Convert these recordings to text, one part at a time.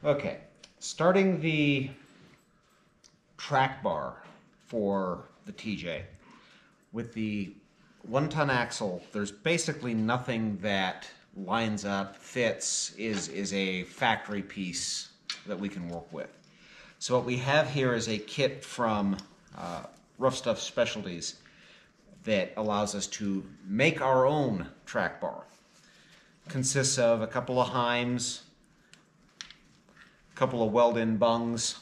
Okay, starting the track bar for the TJ. With the 1-ton axle, there's basically nothing that lines up, fits, is a factory piece that we can work with. So what we have here is a kit from Rough Stuff Specialties that allows us to make our own track bar. Consists of a couple of Heims, a couple of weld-in bungs,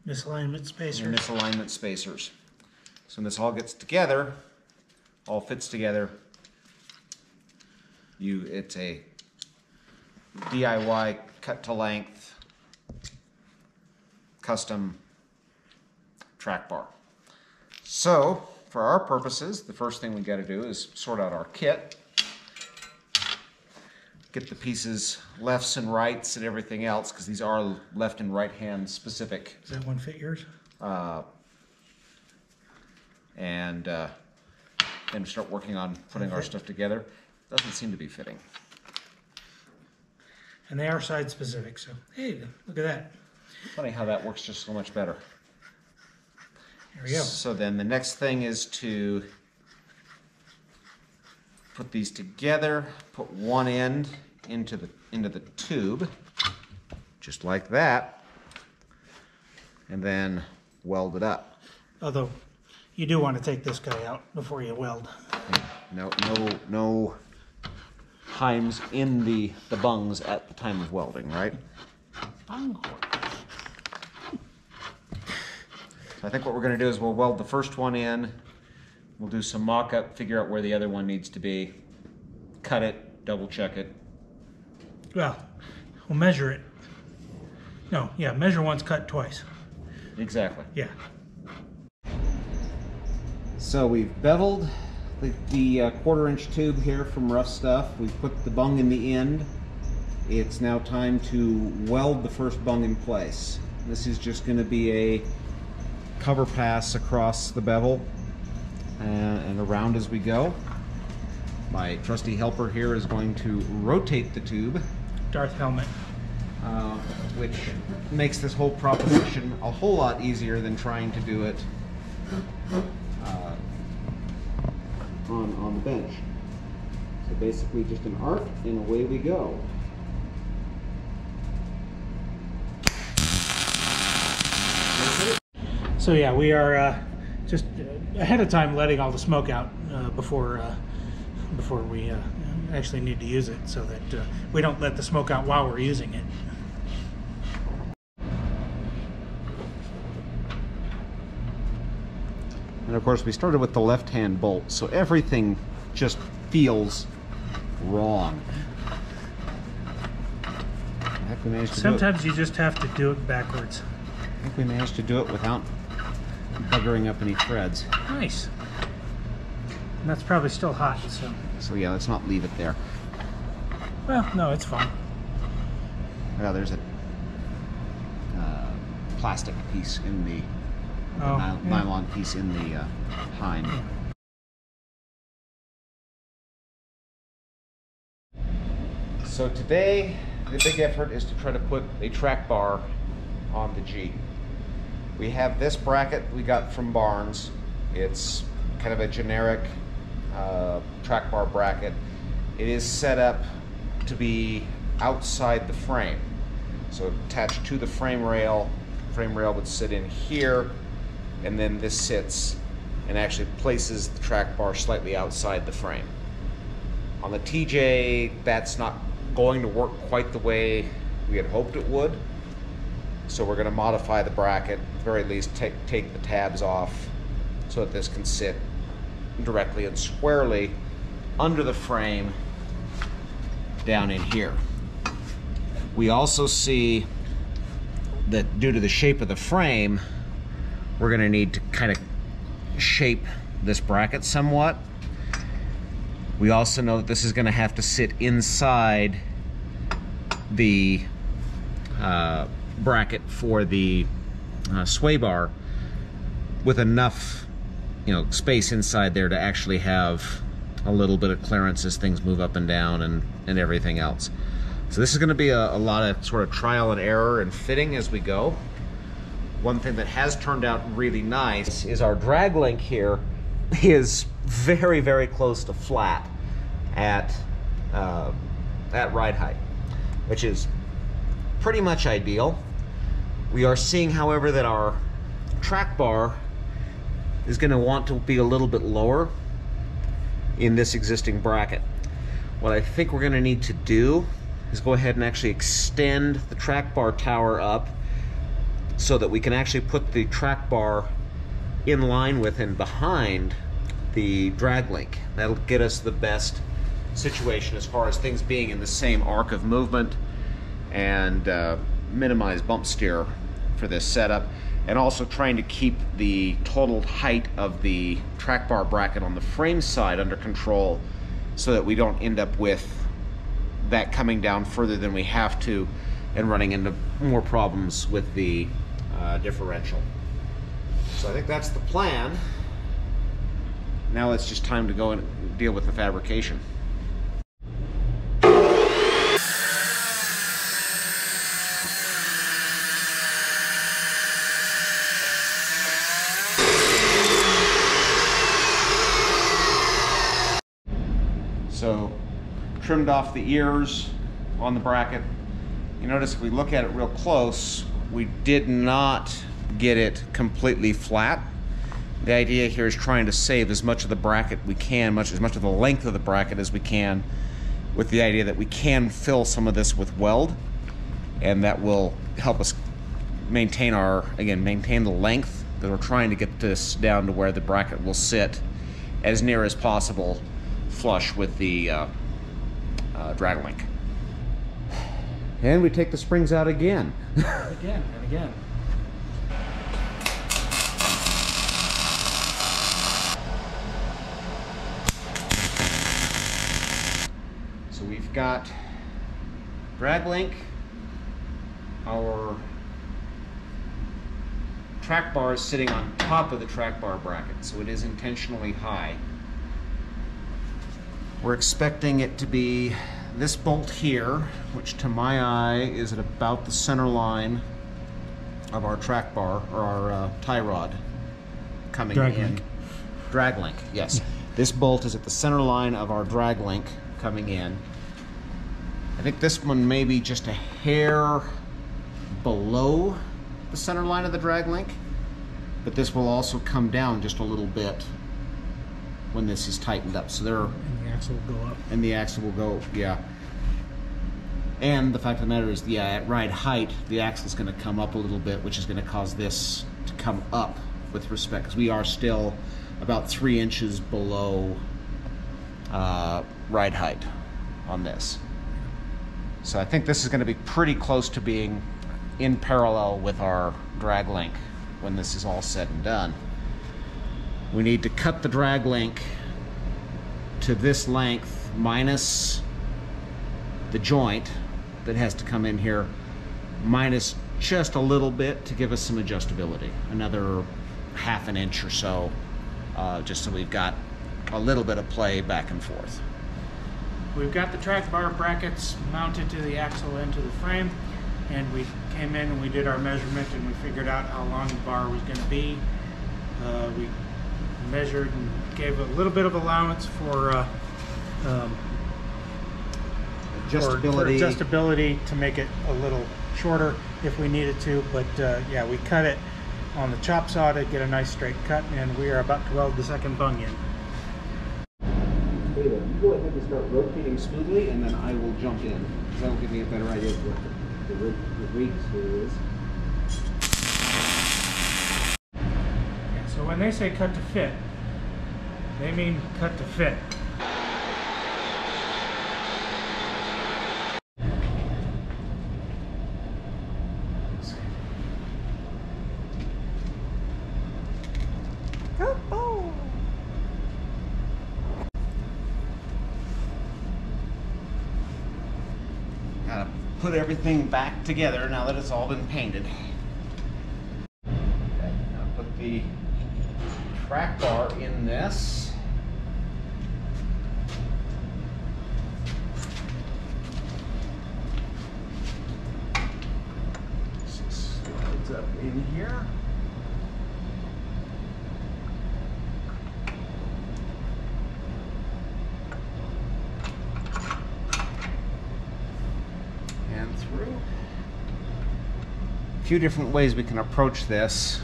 misalignment spacers. and misalignment spacers. So when this all gets together, all fits together, it's a DIY cut to length custom track bar. So for our purposes, the first thing we got to do is sort out our kit, get the pieces lefts and rights and everything else, because these are left and right hand specific. Does that one fit yours? And then start working on putting our stuff together. Doesn't seem to be fitting. And they are side specific, so hey, look at that. Funny how that works just so much better. There we go. So then the next thing is to put these together, put one end into the tube, just like that, and then weld it up. Although you do want to take this guy out before you weld. No Heims in the bungs at the time of welding, right? Bung. So I think what we're going to do is we'll weld the first one in, we'll do some mock-up, figure out where the other one needs to be, cut it, double check it. Well, we'll measure it. No, yeah, measure once, cut twice. Exactly. Yeah. So we've beveled the 1/4-inch tube here from Rough Stuff. We've put the bung in the end. It's now time to weld the first bung in place. This is just going to be a cover pass across the bevel and around as we go. My trusty helper here is going to rotate the tube. Darth helmet. Which makes this whole proposition a whole lot easier than trying to do it on the bench. So basically just an arc and away we go. So yeah, we are just ahead of time letting all the smoke out before we actually need to use it, so that we don't let the smoke out while we're using it. And of course we started with the left-hand bolt, so everything just feels wrong. I think we managed to Sometimes you just have to do it backwards. I think we managed to do it without buggering up any threads. Nice. And that's probably still hot, so. So yeah, let's not leave it there. Well, no, it's fine. Yeah, there's a plastic piece in the nylon piece in the Heim. Yeah. So today, the big effort is to try to put a track bar on the G. We have this bracket we got from Barnes. It's kind of a generic track bar bracket. It is set up to be outside the frame. So attached to the frame rail would sit in here, and then this sits and actually places the track bar slightly outside the frame. On the TJ, that's not going to work quite the way we had hoped it would. So we're going to modify the bracket, at the very least take the tabs off so that this can sit directly and squarely under the frame down in here. We also see that due to the shape of the frame, we're going to need to kind of shape this bracket somewhat. We also know that this is going to have to sit inside the bracket for the sway bar with enough, space inside there to actually have a little bit of clearance as things move up and down and everything else. So this is going to be a lot of sort of trial and error and fitting as we go. One thing that has turned out really nice is our drag link here is very, very close to flat at ride height, which is pretty much ideal. We are seeing, however, that our track bar is going to want to be a little bit lower in this existing bracket. What I think we're going to need to do is go ahead and actually extend the track bar tower up so that we can actually put the track bar in line with and behind the drag link. That'll get us the best situation as far as things being in the same arc of movement and minimize bump steer for this setup, and also trying to keep the total height of the track bar bracket on the frame side under control so that we don't end up with that coming down further than we have to and running into more problems with the differential. So I think that's the plan. Now it's just time to go and deal with the fabrication. So, trimmed off the ears on the bracket. You notice if we look at it real close, we did not get it completely flat. The idea here is trying to save as much of the bracket we can, as much of the length of the bracket as we can, with the idea that we can fill some of this with weld, and that will help us maintain maintain the length, because we're trying to get this down to where the bracket will sit as near as possible flush with the drag link. And we take the springs out again. Again and again. So we've got drag link, our track bar is sitting on top of the track bar bracket, so it is intentionally high. We're expecting it to be this bolt here, which to my eye is at about the center line of our track bar, or our tie rod coming drag in. Link. Drag link, yes. This bolt is at the center line of our drag link coming in. I think this one may be just a hair below the center line of the drag link, but this will also come down just a little bit when this is tightened up. So there, And the axle will go up. and the axle will go, yeah. And the fact of the matter is, yeah, at ride height, the axle is going to come up a little bit, which is going to cause this to come up with respect, because we are still about 3 inches below ride height on this. So I think this is going to be pretty close to being in parallel with our drag link when this is all said and done. We need to cut the drag link to this length minus the joint that has to come in here, minus just a little bit to give us some adjustability, another ½ an inch or so, just so we've got a little bit of play back and forth. We've got the track bar brackets mounted to the axle and to the frame, and we came in and we did our measurement and we figured out how long the bar was going to be. We measured and gave a little bit of allowance for adjustability to make it a little shorter if we needed to, but yeah, we cut it on the chop saw to get a nice straight cut, and we are about to weld the second bung in. You go ahead and start rotating smoothly, and then I will jump in, because that will give me a better idea of what the read screw is. Yeah, so when they say cut to fit, they mean cut to fit. Gotta put everything back together now that it's all been painted. Okay, now put the track bar in this. goes up in here. And through. A few different ways we can approach this.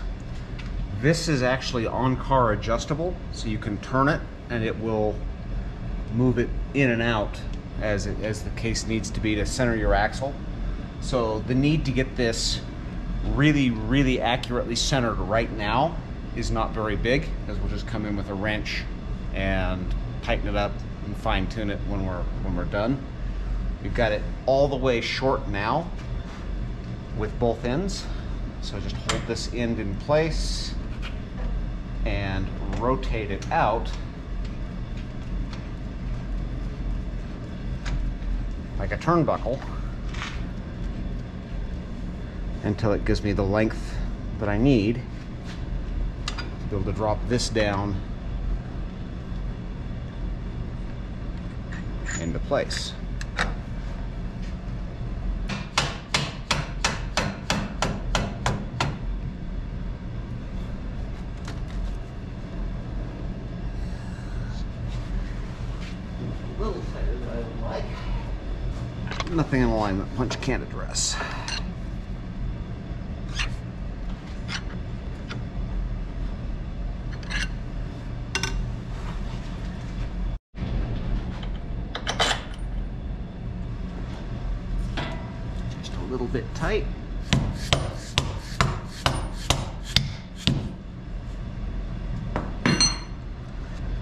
This is actually on-car adjustable, so you can turn it and it will move it in and out as the case needs to be to center your axle. So the need to get this really accurately centered right now is not very big, because we'll just come in with a wrench and tighten it up and fine tune it when we're done. We've got it all the way short now with both ends. So just hold this end in place and rotate it out like a turnbuckle until it gives me the length that I need to be able to drop this down into place. A little tighter than I would like. Nothing in alignment punch can't address. Just a little bit tight.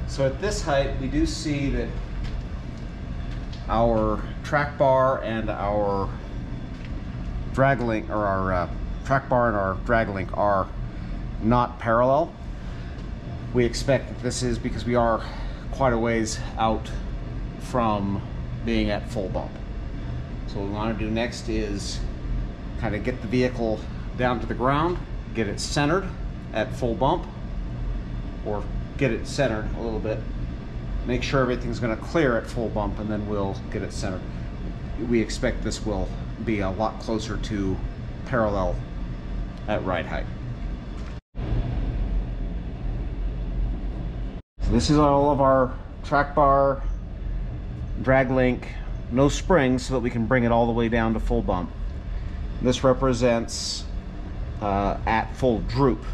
So at this height, we do see that our track bar and our drag link, or our track bar and our drag link, are not parallel. We expect that this is because we are quite a ways out from being at full bump. So what we want to do next is kind of get the vehicle down to the ground, get it centered at full bump, or get it centered a little bit, make sure everything's going to clear at full bump, and then we'll get it centered. We expect this will be a lot closer to parallel at ride height. So this is all of our track bar, drag link, no springs, so that we can bring it all the way down to full bump. This represents at full droop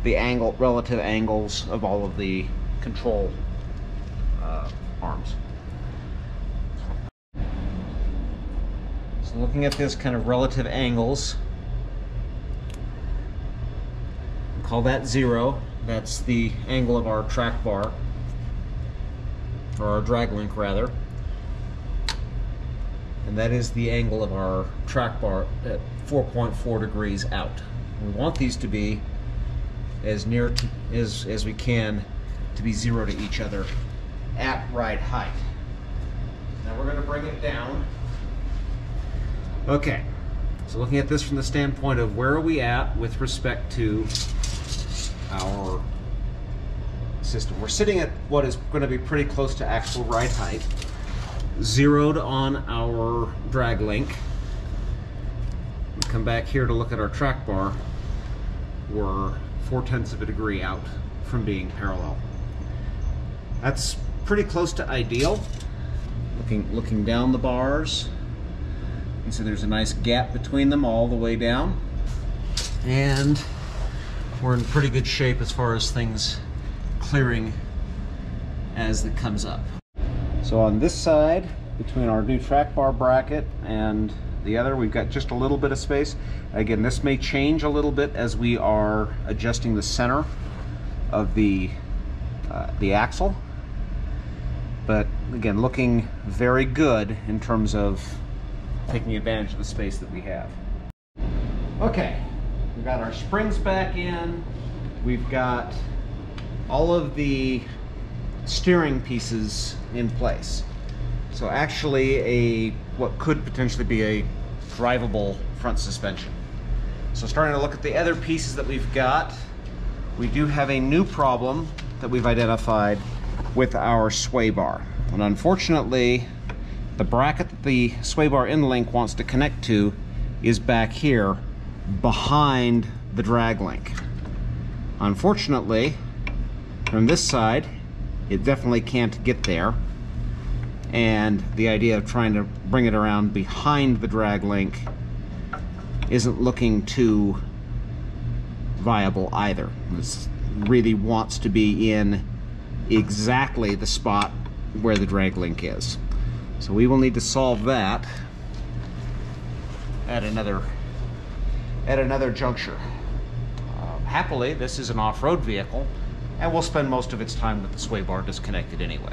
the relative angles of all of the control arms. So looking at this kind of relative angles, we'll call that 0. That's the angle of our track bar, or our drag link rather. And that is the angle of our track bar at 4.4 degrees out. We want these to be as near to, as we can to be 0 to each other at ride height. Now we're going to bring it down. Okay, so looking at this from the standpoint of where are we at with respect to our system. We're sitting at what is going to be pretty close to actual ride height, zeroed on our drag link. We come back here to look at our track bar. We're 0.4 of a degree out from being parallel. That's pretty close to ideal. Looking down the bars, you can see there's a nice gap between them all the way down, and we're in pretty good shape as far as things clearing as it comes up. So on this side, between our new track bar bracket and the other, we've got just a little bit of space. Again, this may change a little bit as we are adjusting the center of the axle, but again, looking very good in terms of taking advantage of the space that we have. Okay, we've got our springs back in. We've got all of the steering pieces in place. So actually what could potentially be a drivable front suspension. So starting to look at the other pieces that we've got, we do have a new problem that we've identified with our sway bar. And unfortunately, the bracket that the sway bar end link wants to connect to is back here behind the drag link. Unfortunately, from this side, it definitely can't get there. And the idea of trying to bring it around behind the drag link isn't looking too viable either. This really wants to be in exactly the spot where the drag link is. So we will need to solve that at another juncture. Happily, this is an off-road vehicle, and we'll spend most of its time with the sway bar disconnected anyway.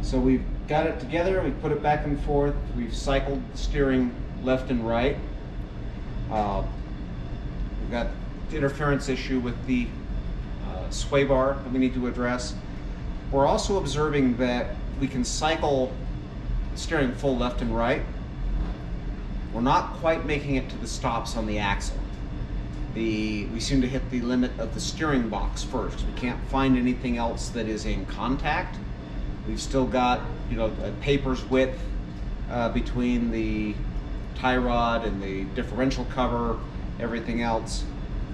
So we've got it together, we've put it back and forth, we've cycled the steering left and right. We've got the interference issue with the sway bar that we need to address. We're also observing that we can cycle the steering full left and right. We're not quite making it to the stops on the axle. We seem to hit the limit of the steering box first. We can't find anything else that is in contact. We've still got, you know, a paper's width between the tie rod and the differential cover, everything else,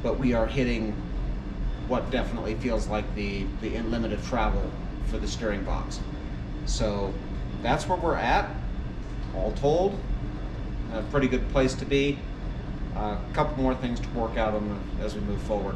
but we are hitting what definitely feels like the limit of travel for the steering box. So that's where we're at, all told. A pretty good place to be. A couple more things to work out on as we move forward.